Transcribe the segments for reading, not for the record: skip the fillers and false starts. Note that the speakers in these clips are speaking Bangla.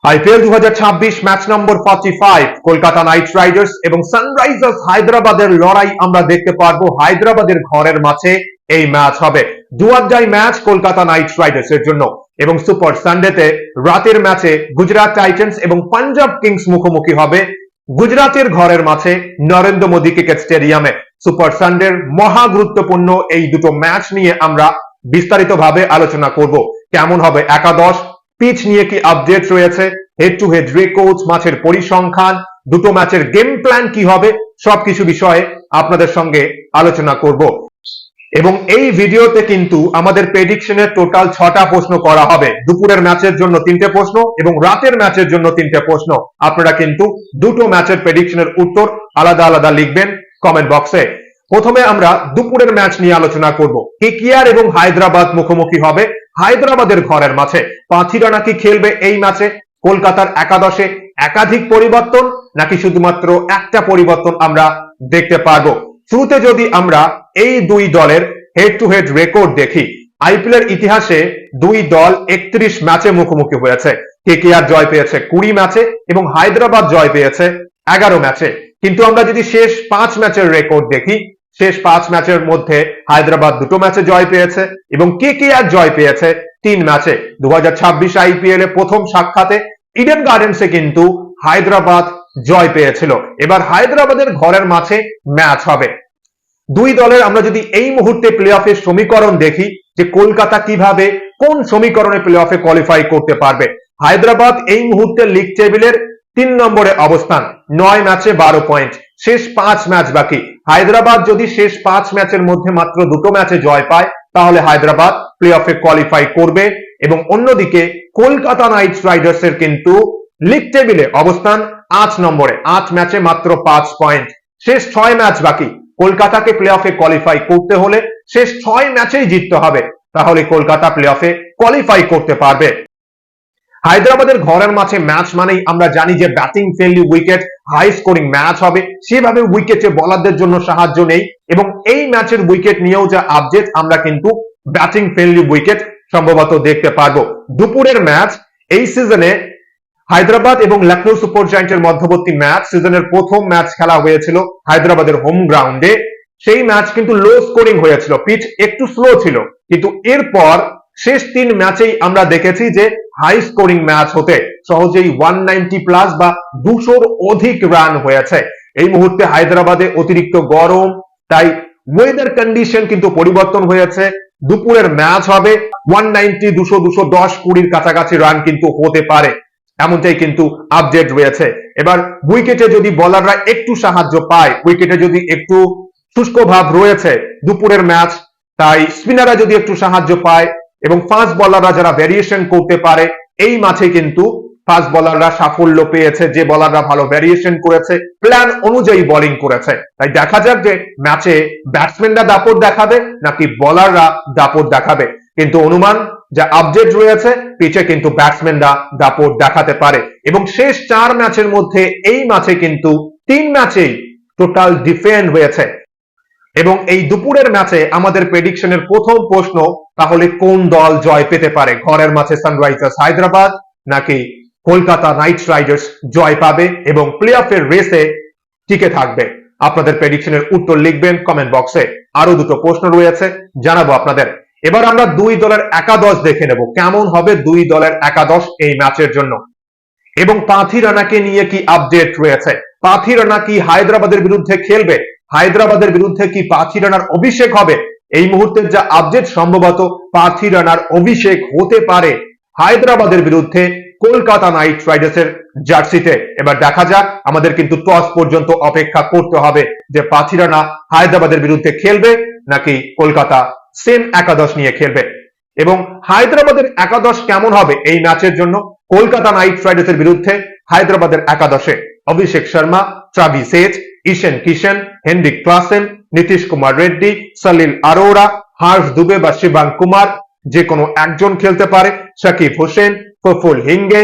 আইপিএল 2026 ম্যাচ নম্বর 45 কলকাতা নাইট রাইডার্স এবং সানরাইজার্স হায়দ্রাবাদের লড়াই আমরা দেখতে পারবো হায়দ্রাবাদের ঘরের মাঠে। এই ম্যাচ হবে ডুয়ারডাই ম্যাচ কলকাতা নাইট রাইডার্স এর জন্য। এবং সুপার সানডেতে রাতের ম্যাচে গুজরাট টাইটান্স এবং পাঞ্জাব কিংস মুখোমুখি হবে গুজরাটের ঘরের মাঠে নরেন্দ্র মোদী ক্রিকেট স্টেডিয়ামে। সুপার সানডের মহা গুরুত্বপূর্ণ এই দুটো ম্যাচ নিয়ে আমরা বিস্তারিতভাবে আলোচনা করব। কেমন হবে একাদশ, পিচ নিয়ে কি আপডেট রয়েছে, হেড টু হেড রেকর্ড, মাঠের পরিসংখ্যান, দুটো ম্যাচের গেম প্ল্যান কি হবে, সবকিছু বিষয়ে আপনাদের সঙ্গে আলোচনা করব। এবং এই ভিডিওতে কিন্তু আমাদের প্রেডিকশনের টোটাল 6টা প্রশ্ন করা হবে। দুপুরের ম্যাচের জন্য 3টে প্রশ্ন এবং রাতের ম্যাচের জন্য 3টে প্রশ্ন। আপনারা কিন্তু দুটো ম্যাচের প্রেডিকশনের উত্তর আলাদা আলাদা লিখবেন কমেন্ট বক্সে। প্রথমে আমরা দুপুরের ম্যাচ নিয়ে আলোচনা করব। কেকেআর এবং হায়দ্রাবাদ মুখোমুখি হবে হায়দ্রাবাদের ঘরের মাঠে। পাথিরা নাকি খেলবে এই ম্যাচে? কলকাতার একাদশে একাধিক পরিবর্তন নাকি শুধুমাত্র একটা পরিবর্তন আমরা দেখতে পারবো? শুরুতে যদি আমরা এই দুই দলের হেড টু হেড রেকর্ড দেখি, আইপিএল এর ইতিহাসে দুই দল 31 ম্যাচে মুখোমুখি হয়েছে। কেকেআর জয় পেয়েছে 20 ম্যাচে এবং হায়দ্রাবাদ জয় পেয়েছে 11 ম্যাচে। কিন্তু আমরা যদি শেষ 5 ম্যাচের রেকর্ড দেখি, শেষ 5 ম্যাচের মধ্যে হায়দ্রাবাদ 2টো ম্যাচে জয় পেয়েছে এবং কেকেআর জয় পেয়েছে 3 ম্যাচে। 2026 আইপিএল এ প্রথম সাক্ষাতে ইডেন গার্ডেন্সে কিন্তু হায়দ্রাবাদ জয় পেয়েছিল। এবার হায়দ্রাবাদের ঘরের মাঠে ম্যাচ হবে। দুই দলের আমরা যদি এই মুহূর্তে প্লে অফের সমীকরণ দেখি যে কলকাতা কিভাবে কোন সমীকরণে প্লে অফে কোয়ালিফাই করতে পারবে। হায়দ্রাবাদ এই মুহূর্তে লিগ টেবিলের 3 নম্বরে অবস্থান, 9 ম্যাচে 12 পয়েন্ট, শেষ 5 ম্যাচ বাকি। হায়দ্রাবাদ যদি শেষ 5 ম্যাচের মধ্যে মাত্র 2টো ম্যাচে জয় পায় তাহলে হায়দ্রাবাদ প্লে অফে কোয়ালিফাই করবে। এবং অন্যদিকে কলকাতা নাইট রাইডার্স এর কিন্তু লিগ টেবিলে অবস্থান 8 নম্বরে, 8 ম্যাচে মাত্র 5 পয়েন্ট, শেষ 6 ম্যাচ বাকি। কলকাতাকে প্লে অফে কোয়ালিফাই করতে হলে শেষ 6 ম্যাচেই জিততে হবে, তাহলে কলকাতা প্লে অফে কোয়ালিফাই করতে পারবে। হায়দ্রাবাদের ঘরের মাঠে ম্যাচ মানেই আমরা জানি যে batting friendly wicket, high scoring match হবে। সেভাবে উইকেটে বোলারদের জন্য সাহায্য নেই এবং এই ম্যাচের উইকেট নিয়েও যা আপডেট, আমরা কিন্তু ব্যাটিং ফ্রেন্ডলি উইকেট সম্ভবত দেখতে পারবো। দুপুরের ম্যাচ এই সিজনে হায়দ্রাবাদ এবং লখনৌ সুপার জায়ান্টের মধ্যবর্তী ম্যাচ, সিজনের প্রথম ম্যাচ খেলা হয়েছিল হায়দ্রাবাদের হোম গ্রাউন্ডে। সেই ম্যাচ কিন্তু লো স্কোরিং হয়েছিল, পিচ একটু স্লো ছিল, কিন্তু এরপর শেষ 3 ম্যাচেই আমরা দেখেছি যে হাই স্কোরিং ম্যাচ হতে সহজেই 190 প্লাস বা 200-র অধিক রান হয়েছে। এই মুহূর্তে হায়দ্রাবাদে অতিরিক্ত গরম, তাই ওয়েদার কন্ডিশন কিন্তু পরিবর্তন হয়েছে। দুপুরের ম্যাচ হবে 190, 200, 210, 20-র কাছাকাছি রান কিন্তু হতে পারে, এমনটাই কিন্তু আপডেট রয়েছে। এবার উইকেটে যদি বোলাররা একটু সাহায্য পায়, উইকেটে যদি একটু শুষ্ক ভাব রয়েছে দুপুরের ম্যাচ, তাই স্পিনাররা যদি একটু সাহায্য পায় এবং ফাস্ট বোলাররা যারা ভ্যারিয়েশন করতে পারে, এই ম্যাচে কিন্তু ফাস্ট বোলাররা সাফল্য পেয়েছে। যে বোলাররা ভালো ভ্যারিয়েশন করেছে, প্ল্যান অনুযায়ী বোলিং করেছে। তাই দেখা যাক যে ম্যাচে ব্যাটসম্যানরা দাপট দেখাবে নাকি বোলাররা দাপট দেখাবে। কিন্তু অনুমান যা আপডেট রয়েছে, পিচে কিন্তু ব্যাটসম্যানরা দাপট দেখাতে পারে। এবং শেষ 4 ম্যাচের মধ্যে এই ম্যাচে কিন্তু 3 ম্যাচেই টোটাল ডিফেন্ড হয়েছে। এবং এই দুপুরের ম্যাচে আমাদের প্রেডিকশনের প্রথম প্রশ্ন, তাহলে কোন দল জয় পেতে পারে? ঘরের মাঠে সানরাইজার্স হায়দ্রাবাদ নাকি কলকাতা নাইট রাইডার্স জয় পাবে এবং প্লে অফের রেসে টিকে থাকবে? আপনাদের প্রেডিকশনের উত্তর লিখবেন কমেন্ট বক্সে। আরো দুটো প্রশ্ন রয়েছে, জানাবো আপনাদের। এবার আমরা দুই দলের একাদশ দেখে নেব, কেমন হবে দুই দলের একাদশ এই ম্যাচের জন্য। এবং পাথি রানাকে নিয়ে কি আপডেট রয়েছে? পাথি রানা কি হায়দ্রাবাদের বিরুদ্ধে খেলবে? হায়দ্রাবাদের বিরুদ্ধে কি পাথি রানার অভিষেক হবে? এই মুহূর্তের যা আপডেট, সম্ভবত পাথি রানার অভিষেক হতে পারে হায়দ্রাবাদের বিরুদ্ধে কলকাতা নাইট রাইডার্সের জার্সিতে। এবার দেখা যাক, আমাদের কিন্তু টস পর্যন্ত অপেক্ষা করতে হবে যে পাথি রানা হায়দ্রাবাদের বিরুদ্ধে খেলবে নাকি কলকাতা সেম একাদশ নিয়ে খেলবে। এবং হায়দ্রাবাদের একাদশ কেমন হবে এই ম্যাচের জন্য? কলকাতা নাইট রাইডার্সের বিরুদ্ধে হায়দ্রাবাদের একাদশে অভিষেক শর্মা, ট্রাভিস হেড, ঈশান কিশন, হেনরিক ক্লাসেন, নীতিশ কুমার রেড্ডি, সলিল আরোরা, হার্ষ দুবে বা শিবাং কুমার, যে কোনো একজন খেলতে পারে, শাকিব হোসেন, প্রফুল হিঙ্গে,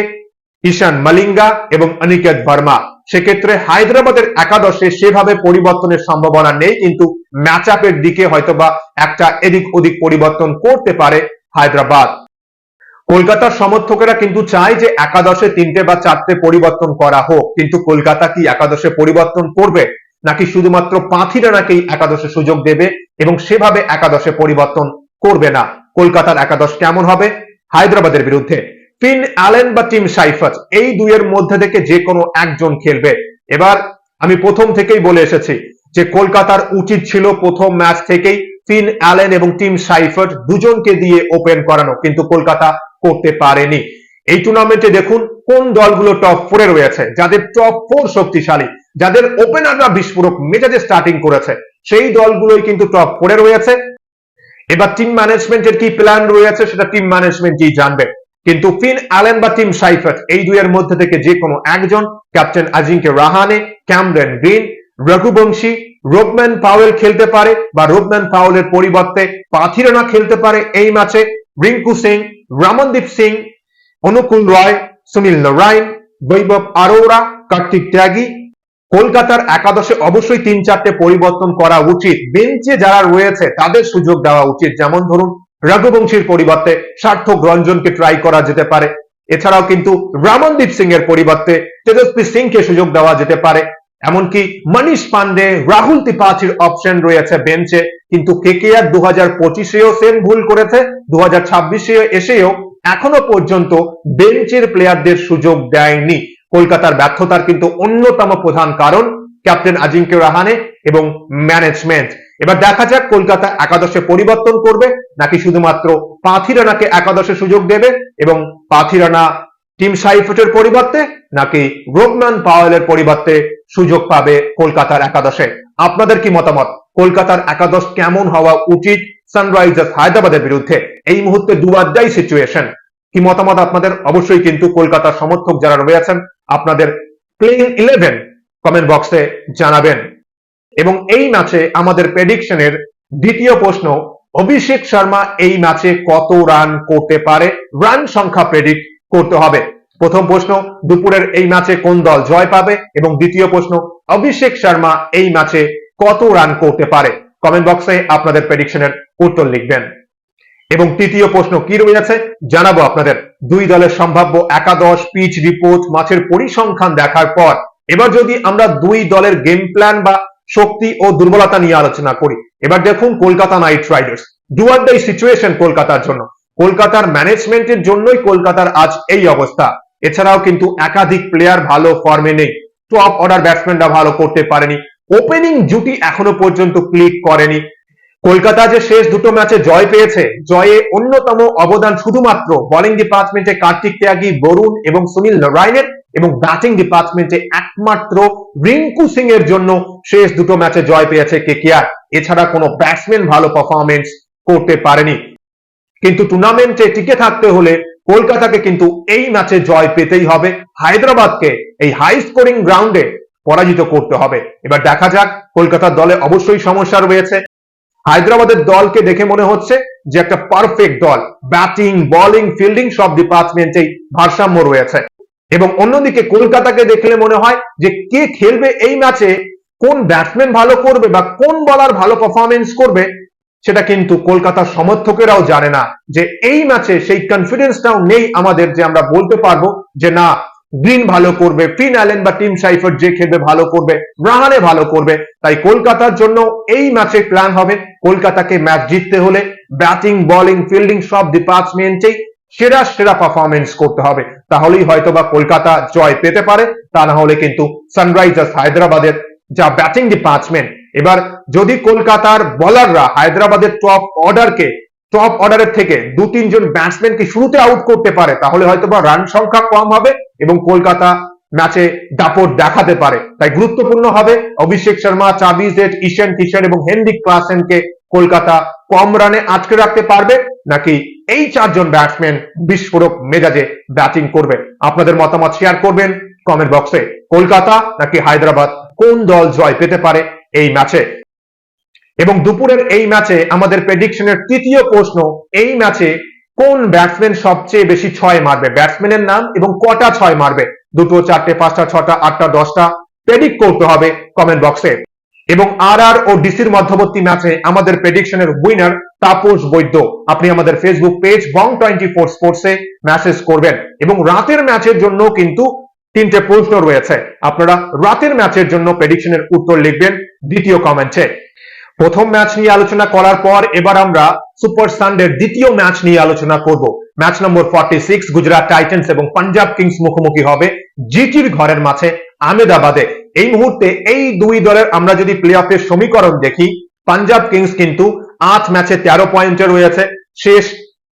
ঈশান মালিঙ্গা এবং অনিকেত ভার্মা। সেক্ষেত্রে হায়দ্রাবাদের একাদশে সেভাবে পরিবর্তনের সম্ভাবনা নেই, কিন্তু ম্যাচ আপের দিকে হয়তোবা একটা এদিক ওদিক পরিবর্তন করতে পারে হায়দ্রাবাদ। কলকাতার সমর্থকেরা কিন্তু চায় যে একাদশে 3টে বা 4টে পরিবর্তন করা হোক, কিন্তু কলকাতা কি একাদশে পরিবর্তন করবে, নাকি শুধুমাত্র পাঁথি রানাকেই একাদশে সুযোগ দেবে এবং সেভাবে একাদশে পরিবর্তন করবে না? কলকাতার একাদশ কেমন হবে হায়দ্রাবাদের বিরুদ্ধে? ফিন অ্যালেন বা টিম সাইফার্ট, এই দুইয়ের মধ্যে থেকে যে কোনো একজন খেলবে। এবার আমি প্রথম থেকেই বলে এসেছি যে কলকাতার উচিত ছিল প্রথম ম্যাচ থেকেই ফিন অ্যালেন এবং টিম সাইফার্ট দুজনকে দিয়ে ওপেন করানো, কিন্তু কলকাতা করতে পারেনি। এই টুর্নামেন্টে দেখুন কোন দলগুলো টপ 4-এ রয়েছে, যাদের টপ 4 শক্তিশালী, যাদের ওপেনাররা বিস্ফোরক মেজাজে স্টার্টিং করেছে, সেই দলগুলোই কিন্তু টপ 4-এ রয়েছে। এবার টিম ম্যানেজমেন্টের কি প্ল্যান রয়েছে সেটা টিম ম্যানেজমেন্টই জানবে, কিন্তু ফিন অ্যালেন বা টিম সাইফার্ট এই দুইয়ের মধ্যে থেকে যে কোনো একজন, captain Ajinkya Rahane, Cameron green, Raghuvanshi, Rovman Powell খেলতে পারে, বা রোবম্যান পাওয়েলের পরিবর্তে পাঁথি রানা খেলতে পারে এই ম্যাচে। রিঙ্কু সিং, রমনদীপ সিং, অনুকূল রয়, সুনীল নারায়ণ, বৈভব আরোরা, কার্তিক ত্যাগী। কলকাতার একাদশে অবশ্যই 3-4টে পরিবর্তন করা উচিত। বেঞ্চে যারা রয়েছে তাদের সুযোগ দেওয়া উচিত, যেমন ধরুন রঘুবংশীর পরিবর্তে সার্থক রঞ্জনকে ট্রাই করা যেতে পারে। এছাড়াও কিন্তু রমনদীপ সিং এর পরিবর্তে তেজস্বী সিংকে সুযোগ দেওয়া যেতে পারে। এমনকি মনীষ পান্ডে, রাহুল ত্রিপাঠীর অপশন রয়েছে বেঞ্চে, কিন্তু কেকেআর 2025-এও সেম ভুল করেছে, 2026-এ এসেও এখনো পর্যন্ত বেঞ্চের প্লেয়ারদের সুযোগ দেয়নি। কলকাতার ব্যর্থতার কিন্তু অন্যতম প্রধান কারণ ক্যাপ্টেন আজিঙ্কে রাহানে এবং ম্যানেজমেন্ট। এবার দেখা যাক কলকাতা একাদশে পরিবর্তন করবে নাকি শুধুমাত্র পাঁথি রানাকে একাদশে সুযোগ দেবে এবং পাঁথি রানা টিম সাইফার্টের পরিবর্তে, নাকি রোবম্যান পাওয়েলের পরিবর্তে সুযোগ পাবে কলকাতার একাদশে। আপনাদের কি মতামত? কলকাতার একাদশ কেমন হওয়া উচিত সানরাইজার্স হায়দ্রাবাদের বিরুদ্ধে? এই মুহূর্তে দুয়াদ্দাই সিচুয়েশন। কি মতামত আপনাদের? অবশ্যই কিন্তু কলকাতার সমর্থক যারা রয়েছেন আপনাদের প্লেইং 11 কমেন্ট বক্সে জানাবেন। এবং এই ম্যাচে আমাদের প্রেডিকশনের দ্বিতীয় প্রশ্ন, অভিষেক শর্মা এই ম্যাচে কত রান করতে পারে? রান সংখ্যা প্রেডিক্ট করতে হবে। প্রথম প্রশ্ন, দুপুরের এই ম্যাচে কোন দল জয় পাবে? এবং দ্বিতীয় প্রশ্ন, অভিষেক শর্মা এই ম্যাচে কত রান করতে পারে? কমেন্ট বক্সে আপনাদের প্রেডিকশনের উত্তর লিখবেন। এবং তৃতীয় প্রশ্ন কি রয়েছে জানাবো আপনাদের। দুই দলের সম্ভাব্য একাদশ, পিচ রিপোর্ট, মাঠের পরিসংখ্যান দেখার পর এবার যদি আমরা দুই দলের গেম প্ল্যান বা শক্তি ও দুর্বলতা নিয়ে আলোচনা করি। এবার দেখুন Kolkata Knight Riders, do or die situation কলকাতার জন্য। কলকাতার ম্যানেজমেন্টের জন্যই কলকাতার আজ এই অবস্থা। এছাড়াও কিন্তু একাধিক প্লেয়ার ভালো ফর্মে নেই, টপ অর্ডার ব্যাটসম্যানরা ভালো করতে পারেনি, ওপেনিং জুটি এখনো পর্যন্ত ক্লিক করেনি। কলকাতা যে শেষ দুটো ম্যাচে জয় পেয়েছে, জয়ে অন্যতম অবদান শুধুমাত্র বোলিং ডিপার্টমেন্টে কার্তিক ত্যাগী, বরুণ এবং সুনীল নারায়ণের, এবং ব্যাটিং ডিপার্টমেন্টে একমাত্র রিঙ্কু সিং এর জন্য শেষ দুটো ম্যাচে জয় পেয়েছে কেকেআর। এছাড়া কোনো ব্যাটসম্যান ভালো পারফরমেন্স করতে পারেনি। কিন্তু টুর্নামেন্টে টিকে থাকতে হলে কলকাতাকে কিন্তু এই ম্যাচে জয় পেতেই হবে। হায়দ্রাবাদকে এই হাই স্কোরিং গ্রাউন্ডে পরাজিত করতে হবে। এবার দেখা যাক, কলকাতার দলে অবশ্যই সমস্যা রয়েছে। হায়দ্রাবাদের দলকে দেখে মনে হচ্ছে যে একটা পারফেক্ট দল, ব্যাটিং, বোলিং, ফিল্ডিং সব ডিপার্টমেন্টেই ভারসাম্য রয়েছে। এবং অন্যদিকে কলকাতাকে দেখলে মনে হয় যে কে খেলবে এই ম্যাচে, কোন ব্যাটসম্যান ভালো করবে বা কোন বলার ভালো পারফরমেন্স করবে, সেটা কিন্তু কলকাতার সমর্থকেরাও জানে না। যে এই ম্যাচে সেই কনফিডেন্সটাও নেই আমাদের যে আমরা বলতে পারবো যে না, গ্রিন ভালো করবে, ফিন অ্যালেন বা টিম সাইফার্ট যে খেলবে ভালো করবে, রাহানে ভালো করবে। তাই কলকাতার জন্য এই ম্যাচে প্ল্যান হবে কলকাতাকে ম্যাচ জিততে হলে ব্যাটিং, বোলিং, ফিল্ডিং সব ডিপার্টমেন্টেই সেরা সেরা পারফরমেন্স করতে হবে। তাহলেই হয়তোবা কলকাতা জয় পেতে পারে, তা না হলে কিন্তু সানরাইজার্স হায়দ্রাবাদের যা ব্যাটিং ডিপার্টমেন্ট, এবার যদি কলকাতার বোলাররা হায়দ্রাবাদের টপ অর্ডারের থেকে 2-3 জন ব্যাটসম্যানকে শুরুতে আউট করতে পারে, তাহলে হয়তোবা রান সংখ্যা কম হবে এবং কলকাতা ম্যাচে দাপট দেখাতে পারে। তাই গুরুত্বপূর্ণ হবে অভিষেক শর্মা, চাবিজেট, ঈশান কিশন এবং হেনরিক ক্লাসেনকে কলকাতা কম রানে আটকে রাখতে পারবে, নাকি এই 4 জন ব্যাটসম্যান বিস্ফোরক মেজাজে ব্যাটিং করবে। আপনাদের মতামত শেয়ার করবেন কমেন্ট বক্সে। কলকাতা নাকি হায়দ্রাবাদ, কোন দল জয় পেতে পারে এই ম্যাচে? এবং দুপুরের এই ম্যাচে আমাদের প্রেডিকশনের তৃতীয় প্রশ্ন, এই ম্যাচে কোন ব্যাটসম্যান সবচেয়ে বেশি 6 মারবে? ব্যাটসম্যানের নাম এবং কটা 6 মারবে, 2, 4, 5, 6, 8, 10টা প্রেডিক্ট করতে হবে কমেন্ট বক্সে। এবং আর ও ডিসির মধ্যবর্তী ম্যাচে আমাদের প্রেডিকশনের উইনার তাপস বৈদ্য। আপনি আমাদের ফেসবুক পেজ বং24 স্পোর্টসে মেসেজ করবেন। এবং রাতের ম্যাচের জন্য কিন্তু তিনটে প্রশ্ন রয়েছে, আপনারা রাতের ম্যাচের জন্য প্রেডিকশনের উত্তর লিখবেন দ্বিতীয় কমেন্টে। প্রথম ম্যাচ নিয়ে আলোচনা করার পর এবার আমরা সুপার সানডের দ্বিতীয় ম্যাচ নিয়ে আলোচনা করব। ম্যাচ নম্বর 46 গুজরাট টাইটান্স এবং পাঞ্জাব কিংস মুখোমুখি হবে জিটির ঘরের মাঠে আহমেদাবাদে। এই মুহূর্তে এই দুই দলের আমরা যদি প্লে অফের সমীকরণ দেখি, পাঞ্জাব কিংস কিন্তু 8 ম্যাচে 13 পয়েন্টে রয়েছে, শেষ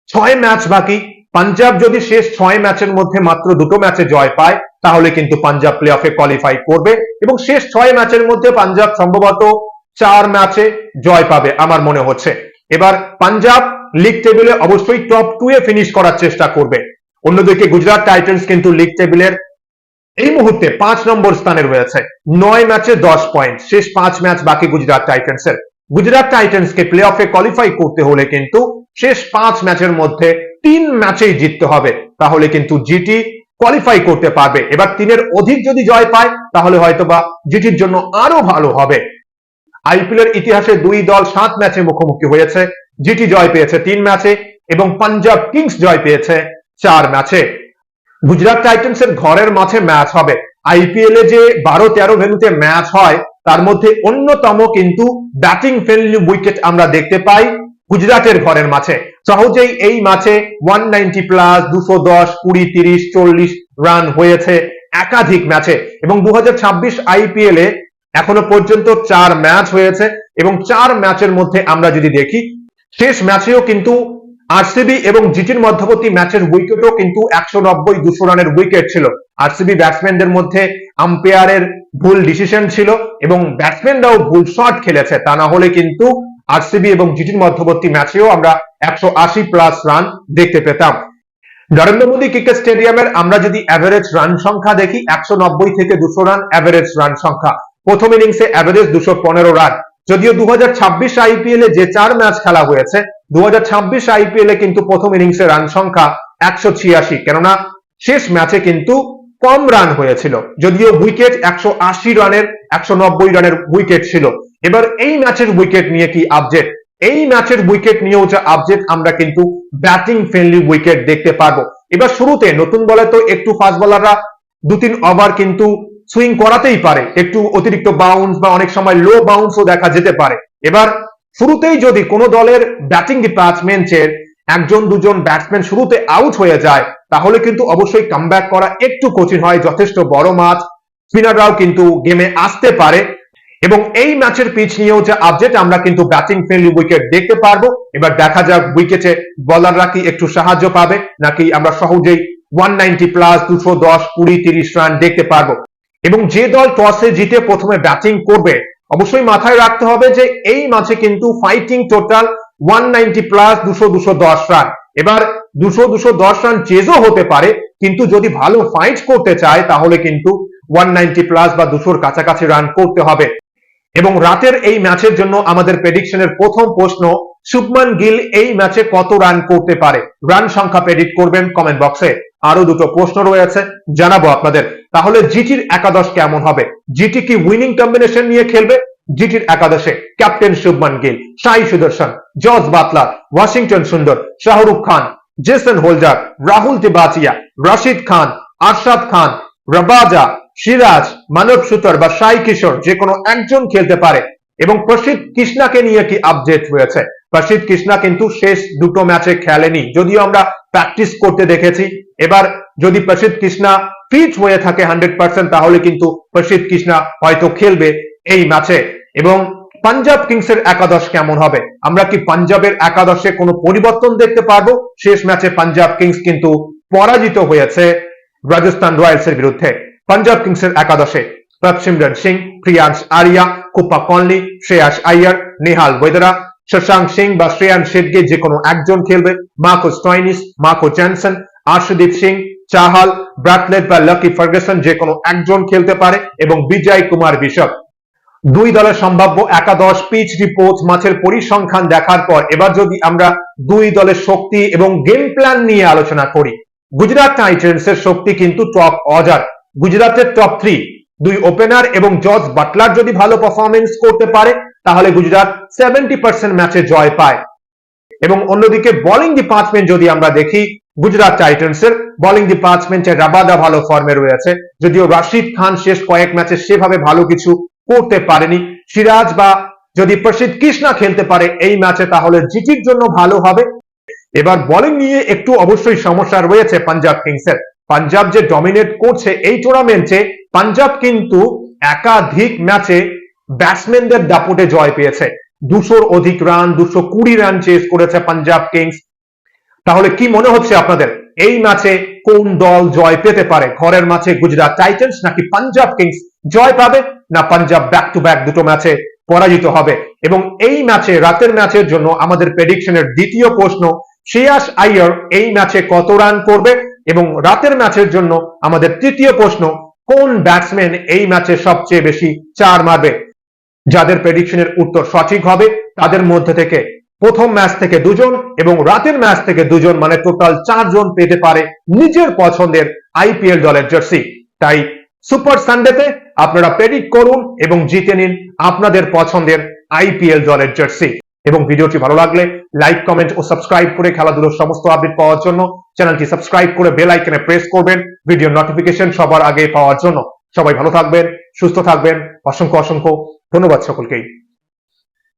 6 ম্যাচ বাকি। পাঞ্জাব যদি শেষ 6 ম্যাচের মধ্যে মাত্র দুটো ম্যাচে জয় পায় তাহলে কিন্তু পাঞ্জাব প্লে অফে কোয়ালিফাই করবে এবং শেষ 6 ম্যাচের মধ্যে পাঞ্জাব সম্ভবত 4 ম্যাচে জয় পাবে আমার মনে হচ্ছে। এবার পাঞ্জাব লিগ টেবিলে অবশ্যই টপ 2 এ ফিনিশ করার চেষ্টা করবে। অন্যদিকে গুজরাট টাইটান্স কিন্তু লিগ টেবিলের এই মুহূর্তে 5 নম্বর স্থানে রয়েছে, 9 ম্যাচে 10 পয়েন্ট, শেষ 5 ম্যাচ বাকি গুজরাট টাইটান্সের। গুজরাট টাইটান্সকে প্লে অফে কোয়ালিফাই করতে হলে কিন্তু শেষ 5 ম্যাচের মধ্যে 3 ম্যাচেই জিততে হবে, তাহলে কিন্তু জিটি কোয়ালিফাই করতে পারবে। এবার 3-এর অধিক যদি জয় পায় তাহলে হয়তোবা জিটির জন্য আরো ভালো হবে। আইপিএল এর ইতিহাসে দুই দল 7 ম্যাচে মুখোমুখি হয়েছে, জিটি জয় পেয়েছে 3 ম্যাচে এবং পাঞ্জাব কিংস জয় পেয়েছে 4 ম্যাচে। গুজরাট টাইটান্সের ঘরের মাঠে ম্যাচ হবে। আইপিএল এ যে 12-13 ভেন্যুতে ম্যাচ হয় তার মধ্যে অন্যতম কিন্তু ব্যাটিং ফ্রেন্ডলি উইকেট আমরা দেখতে পাই গুজরাটের ঘরের মাঠে। সহজেই এই ম্যাচে 190 প্লাস 210 20 30 40 রান হয়েছে একাধিক ম্যাচে। এবং 2026 আইপিএল এ এখনো পর্যন্ত 4 ম্যাচ হয়েছে এবং 4 ম্যাচের মধ্যে আমরা যদি দেখি শেষ ম্যাচেও কিন্তু আরসিবি এবং জিটির মধ্যবর্তী ম্যাচের উইকেটও কিন্তু 190-200 রানের উইকেট ছিল। আরসিবি ব্যাটসম্যানদের মধ্যে আম্পায়ারের ভুল ডিসিশন ছিল এবং ব্যাটসম্যানরাও ভুল শট খেলেছে, তা না হলে কিন্তু আরসিবি এবং জিটির মধ্যবর্তী ম্যাচেও আমরা 180 প্লাস রান দেখতে পেতাম। নরেন্দ্র মোদী ক্রিকেট স্টেডিয়ামের আমরা যদি অ্যাভারেজ রান সংখ্যা দেখি 190 থেকে 200 রান অ্যাভারেজ রান সংখ্যা। প্রথম ইনিংসে অ্যাভারেজ 215 রান। যদিও 2026 আইপিএল এ যে 4 ম্যাচ খেলা হয়েছে 2026 আইপিএল এ কিন্তু প্রথম ইনিংসে রান সংখ্যা 186, কেননা শেষ ম্যাচে কিন্তু কম রান হয়েছিল, যদিও উইকেট 180 রানের 190 রানের উইকেট ছিল। এবার এই ম্যাচের উইকেট নিয়ে কি আপডেট? এই ম্যাচের উইকেট নিয়েও যে আপডেট, আমরা কিন্তু ব্যাটিং ফ্রেন্ডলি উইকেট দেখতে পারবো। এবার শুরুতে নতুন বলে তো একটু ফাস্ট বোলাররা 2-3 ওভার কিন্তু সুইং করাতেই পারে, একটু অতিরিক্ত বাউন্স বা অনেক সময় লো বাউন্সও দেখা যেতে পারে। এবার শুরুতেই যদি কোনো দলের ব্যাটিং ডিপার্টমেন্টের 1-2 ব্যাটসম্যান শুরুতে আউট হয়ে যায় তাহলে কিন্তু অবশ্যই কামব্যাক করা একটু কঠিন হয়। যথেষ্ট বড় মাঠ, স্পিনাররাও কিন্তু গেমে আসতে পারে এবং এই ম্যাচের পিচ নিয়েও যে আপডেট, আমরা কিন্তু ব্যাটিং ফ্রেন্ডলি উইকেট দেখতে পারবো। এবার দেখা যাক উইকেটে বোলাররা কি একটু সাহায্য পাবে নাকি আমরা সহজেই 190 প্লাস 210 20 30 রান দেখতে পারবো। এবং যে দল টসে জিতে প্রথমে ব্যাটিং করবে অবশ্যই মাথায় রাখতে হবে যে এই ম্যাচে কিন্তু ফাইটিং টোটাল 190 প্লাস 200-210 রান। এবার 200-210 রান চেজও হতে পারে, কিন্তু যদি ভালো ফাইট করতে চায় তাহলে কিন্তু 190 প্লাস বা 200-র কাছাকাছি রান করতে হবে। এবং রাতের এই ম্যাচের জন্য আমাদের প্রেডিকশনের প্রথম প্রশ্ন, শুভমান গিল এই ম্যাচে কত রান করতে পারে? রান সংখ্যা প্রেডিক্ট করবেন কমেন্ট বক্সে। আরো দুটো প্রশ্ন রয়েছে, জানাবো আপনাদের। তাহলে জিটির একাদশ কেমন হবে? জিটি কি উইনিং কম্বিনেশন নিয়ে খেলবে? জিটির একাদশে ক্যাপ্টেন শুভমান গিল, সাই সুদর্শন, জর্জ বাটলার, ওয়াশিংটন সুন্দর, শাহরুখ খান, জেসন হোল্ডার, রাহুল টিবাচিয়া, রশিদ খান, আরশাদ খান, রবাজা, সিরাজ, মানব সুতর বা সাই কিশোর যে কোনো একজন খেলতে পারে। এবং প্রসিদ্ধ কৃষ্ণাকে নিয়ে কি আপডেট রয়েছে? প্রসিদ্ধ কৃষ্ণা কিন্তু শেষ দুটো ম্যাচে খেলেনি, যদিও আমরা প্র্যাকটিস করতে দেখেছি। এবার যদি প্রসিদ্ধ কৃষ্ণা ফিট হয়ে থাকে 100% তাহলে কিন্তু প্রসিদ্ধ কৃষ্ণা হয়তো খেলবে এই ম্যাচে। এবং পাঞ্জাব কিংসের একাদশ কেমন হবে? আমরা কি পাঞ্জাবের একাদশে কোনো পরিবর্তন দেখতে পারবো? শেষ ম্যাচে পাঞ্জাব কিংস কিন্তু পরাজিত হয়েছে রাজস্থান রয়্যালস এর বিরুদ্ধে। পাঞ্জাব কিংসের একাদশে প্রভসিমরন সিং, প্রিয়াংশ আরিয়া, কুপা কনলি, শ্রেয়াস আইয়ার, নেহাল ওয়েদারা, শশাঙ্ক সিং বা শ্রেয়ান শেটগে যে কোনো একজন খেলবে। Marco Stoinis, Marco Jansen, Arshdeep Singh, Chahal, Bartlett বা লাকি ফার্গুসন যে কোনো একজন খেলতে পারে। এবং বিজয় কুমার বিশপ। দুই দলের সম্ভাব্য একাদশ, পিচ রিপোর্ট, মাঠের পরিসংখ্যান দেখার পর এবার যদি আমরা দুই দলের শক্তি এবং গেম প্ল্যান নিয়ে আলোচনা করি। গুজরাট টাইটান্স এর শক্তি কিন্তু টপ অর্ডার। গুজরাটের টপ 3 দুই ওপেনার এবং জর্জ বাটলার যদি ভালো পারফরমেন্স করতে পারে তাহলে গুজরাট 70% ম্যাচে জয় পায়। এবং অন্যদিকে বোলিং ডিপার্টমেন্ট যদি আমরা দেখি গুজরাট টাইটান্সের বোলিং ডিপার্টমেন্টে রাবাদা ভালো ফর্মে রয়েছে, যদিও রাশিদ খান শেষ কয়েক ম্যাচে সেভাবে ভালো কিছু করতে পারেনি। সিরাজ বা যদি প্রসিদ্ধ কৃষ্ণা খেলতে পারে এই ম্যাচে তাহলে জিটির জন্য ভালো হবে। এবার বোলিং নিয়ে একটু অবশ্যই সমস্যা রয়েছে পাঞ্জাব কিংসের। পাঞ্জাব যে ডমিনেট করছে এই টুর্নামেন্টে, পাঞ্জাব কিন্তু একাধিক ম্যাচে ব্যাটসম্যানদের দাপটে জয় পেয়েছে। 200-র অধিক রান, 220 রান চেস করেছে পাঞ্জাব কিংস। তাহলে কি মনে হচ্ছে আপনাদের এই ম্যাচে কোন দল জয় পেতে পারে? ঘরের মাঠে গুজরাট টাইটান্স নাকি পাঞ্জাব কিংস জয় পাবে, না পাঞ্জাব ব্যাক টু ব্যাক দুটো ম্যাচে পরাজিত হবে? এবং এই ম্যাচে, রাতের ম্যাচের জন্য আমাদের প্রেডিকশনের দ্বিতীয় প্রশ্ন, শ্রেয়াস আইয়ার এই ম্যাচে কত রান করবে? এবং রাতের ম্যাচের জন্য আমাদের তৃতীয় প্রশ্ন, কোন ব্যাটসম্যান এই ম্যাচে সবচেয়ে বেশি চার মারবে? যাদের প্রেডিকশনের উত্তর সঠিক হবে তাদের মধ্যে থেকে প্রথম ম্যাচ থেকে দুজন এবং রাতের ম্যাচ থেকে দুজন, মানে টোটাল 4 জন পেতে পারে নিজের পছন্দের আইপিএল দলের জার্সি। তাই সুপার সানডেতে আপনারা প্রেডিক্ট করুন এবং জিতে নিন আপনাদের পছন্দের আইপিএল দলের জার্সি। এবং ভিডিওটি ভালো লাগলে লাইক, কমেন্ট ও সাবস্ক্রাইব করে খেলাধুলোর সমস্ত আপডেট পাওয়ার জন্য চ্যানেলটি সাবস্ক্রাইব করে বেল আইকনে প্রেস করবেন ভিডিও নোটিফিকেশন সবার আগে পাওয়ার জন্য। সবাই ভালো থাকবেন, সুস্থ থাকবেন। অসংখ্য অসংখ্য ধন্যবাদ সকলকেই।